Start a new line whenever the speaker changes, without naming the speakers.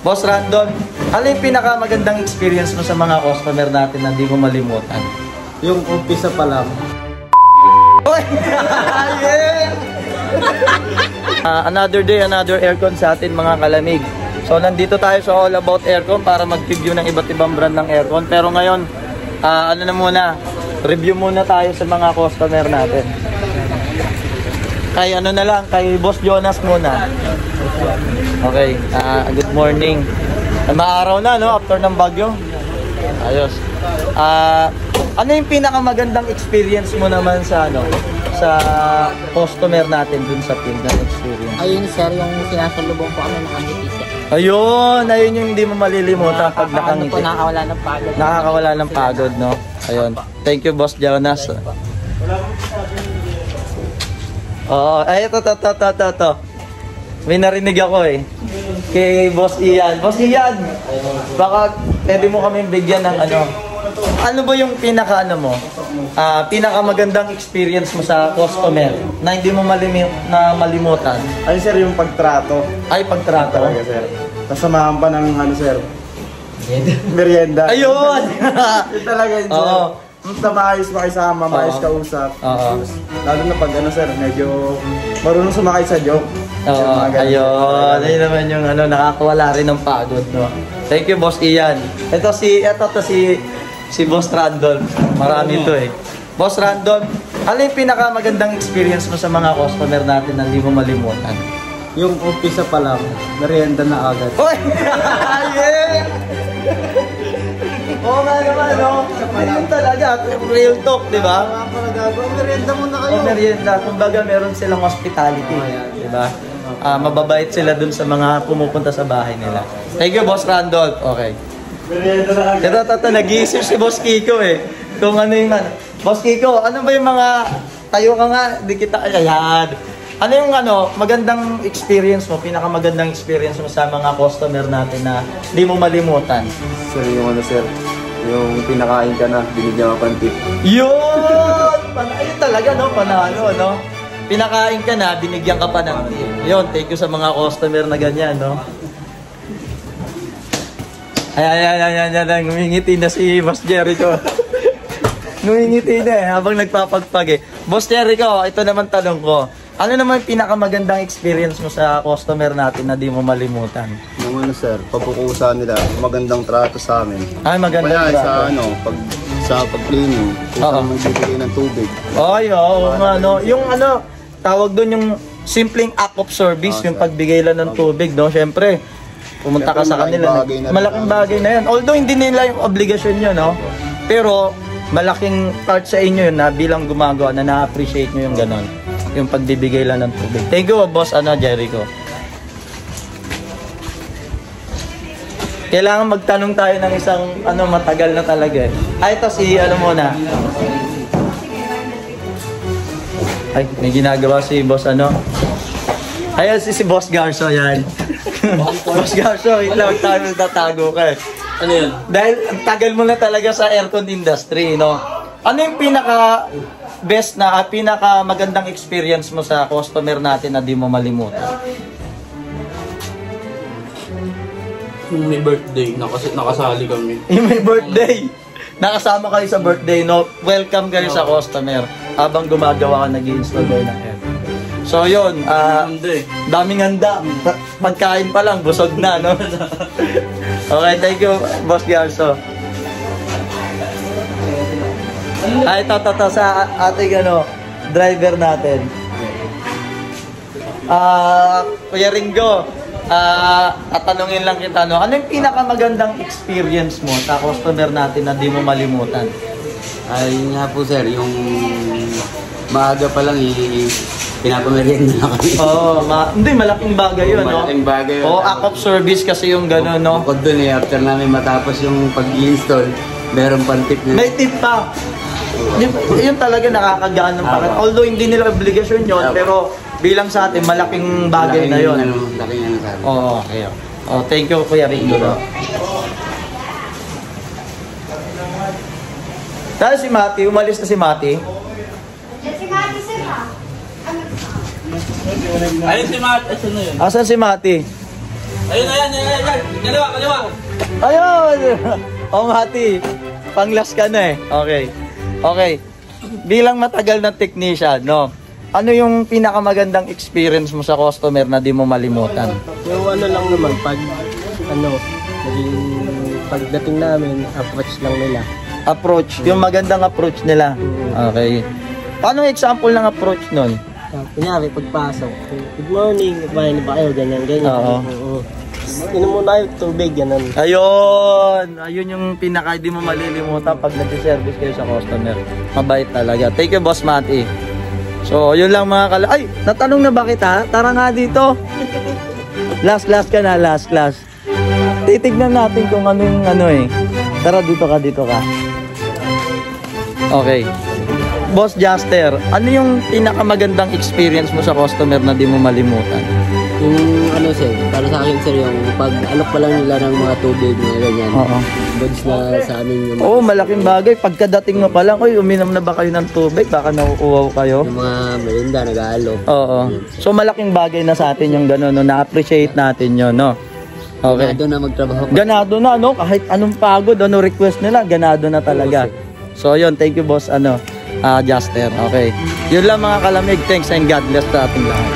Boss Randon, ano yung pinakamagandang experience mo sa mga customer natin na di mo malimutan?
Yung umpisa pa lang.
Oy! Another day, another aircon sa atin mga kalamig. So nandito tayo sa All About Aircon para mag-review ng iba't ibang brand ng aircon. Pero ngayon, ano na muna, review muna tayo sa mga customer natin. Kay ano na lang, kay Boss Jonas muna. Okay, good morning. Maaraw na, no? After ng bagyo. Ayos. Ano yung pinakamagandang experience mo naman sa ano, sa customer natin dun sa field na experience?
Ayun sir, yung sinasalubong po kami nakangiti sir.
Ayun yung hindi mo malilimutan pag nakangiti.
Nakakawala ng pagod.
Nakakawala ng pagod, no? Ayun. Thank you, Boss Jonas. Oo, ay ito. May narinig ako eh. Kay Boss Ian. Boss Ian, baka pwede mo kami bigyan ng ano. Ano ba yung pinakamagandang experience mo sa customer na hindi mo malimutan?
Ay sir, yung pagtrato.
Ay, pagtrato.
Talaga sir. Kasamahan pa ng ano sir, merienda.
Ayun!
Yun talaga yun sir.
Oo.
Basta maayos makisama, maayos kausap.
Oo.
Lalo na pag ano sir, medyo marunong sumakay sa joke.
Oo, ayun. Ayun naman yung ano, nakakawala rin ng pagod, no? Thank you, Boss Ian. Ito si Boss Randon. Marami to eh. Boss Randon, ano yung pinakamagandang experience mo sa mga customer natin na hindi mo malimutan?
Yung umpisa pa lang, merienda na agad.
Oy! Yeah! Oo nga naman, no? Ayun talaga, real talk, di ba?
Merienda muna kayo.
Merienda, kumbaga meron silang hospitality, di ba? Mababait sila dun sa mga pumupunta sa bahay nila. Thank you, Boss Randolph. Okay. Ito, nag-iisip si Boss Kiko eh. Kung ano yung ano. Boss Kiko, ano ba yung mga, tayo ka nga, di kita, ayan. Ano yung ano, magandang experience mo, pinakamagandang experience mo sa mga customer natin na di mo malimutan?
Sir, yung ano sir, yung pinakain ka na, binigyan ka pang tip.
Yun! Ayun talaga, no? Panalo, no? Pinakain ka na, binigyan ka pa ng tip. Yun, thank you sa mga customer na ganyan, no? Ayan, ngumingiti na si Boss Jericho. Ngumingiti na eh, habang nagpapagpag eh. Boss Jericho, ito naman tanong ko. Ano naman yung pinakamagandang experience mo sa customer natin na di mo malimutan?
Yung ano sir, pagkukusa nila, magandang trato sa amin.
Ay, magandang trato.
Sa ano, sa pag-cleaning, kung magbibigay ng tubig.
Ay, oo, ano, yung ano, tawag doon yung simpleng act of service, yung pagbigay lang ng tubig, no? Siyempre, pumunta ka sa kanila. Malaking bagay na yun. Although hindi nila yung obligasyon yun, no? Pero, malaking part sa inyo yun na bilang gumagawa na na-appreciate nyo yung ganon. Yung pagbibigay lang ng tubig. Thank you, Boss Jericho. Kailangan magtanong tayo ng isang matagal na talaga eh. Ay, ito si muna. Ay, may ginagawa si Boss Ayan si Boss Garso, yan. Boss Garso, wait lang, tatago ka eh. Ano yun? Dahil ang tagal mo na talaga sa aircon industry, no? Ano yung pinaka-best na at pinaka-magandang experience mo sa customer natin na di mo malimutan?
Yung may birthday, nakasali kami.
Yung may birthday! Nakasama kayo sa birthday, no? Welcome kayo sa customer habang gumagawa ka, nag-i-install kayo ng aircon. So yun, daming handa. Pagkain pa lang, busog na, no? Okay, thank you, Boss Garso. Ay, ito sa ating driver natin. Kuya Ringo, tatanungin lang kita, ano yung pinakamagandang experience mo sa customer natin na di mo malimutan?
Ay nga po sir, yung maaga pa lang pinapamerienda na kami.
Oo, hindi, malaking bagay yun, no?
Malaking bagay yun.
Oo, act of service kasi yung gano'n, no?
Bukod dun after namin matapos yung pag-install, meron pang tip na.
May tip pa! Yun talaga nakakagaan ng parang. Although hindi nila obligasyon yun, pero bilang sa atin, malaking bagay na yun.
Malaking sa atin.
Oo, okay. Oh, thank you, Kuya Ringo. Dahil si Mati, umalis na si Mati.
Si Mati, sir, ha?
Ayun si Mati, asa na yun?
Asan si Mati? Ayun. Kaliwa. Ayun! O Mati, panglas ka na eh. Okay. Bilang matagal na technician, no? Ano yung pinakamagandang experience mo sa customer na di mo malimutan?
Yung ano lang naman, pagdating namin, approach lang nila.
Approach, yung magandang approach nila. Okay. Paano example ng approach nun?
Kunyari, pagpasok, good morning, kumain ba kayo, ganyan.
Oo.
Inom muna yung tubig, ganun.
Ayun yung pinaka di mo malilimutan pag nag-service kayo sa customer. Mabait talaga. Thank you, Boss Mati. So, yun lang mga Ay, natanong na ba kita? Tara nga dito. Last ka na, last class. Titignan natin kung anong Tara, dito ka. Okay. Boss Jaster, ano yung pinakamagandang experience mo sa customer na di mo malimutan?
Yung sir, para sa akin sir, yung pag-alok pa lang nila ng mga tubig na ganyan.
Oo.
Goods na sa amin yung
Oo, malaking bagay. Pagkadating mo pa lang, uminom na ba kayo ng tubig? Baka nauuwaw kayo?
yung mga merinda nag-aalok.
Oo. So, malaking bagay na sa atin yung gano'n, no? Na-appreciate natin yun, no? Okay.
Ganado na magtrabaho.
Ganado na, no? Kahit anong pagod, request nila, ganado na talaga. So, yun. Thank you, boss, Jaster. Okay. Yun lang mga kalamig. Thanks and God bless sa ating lahat.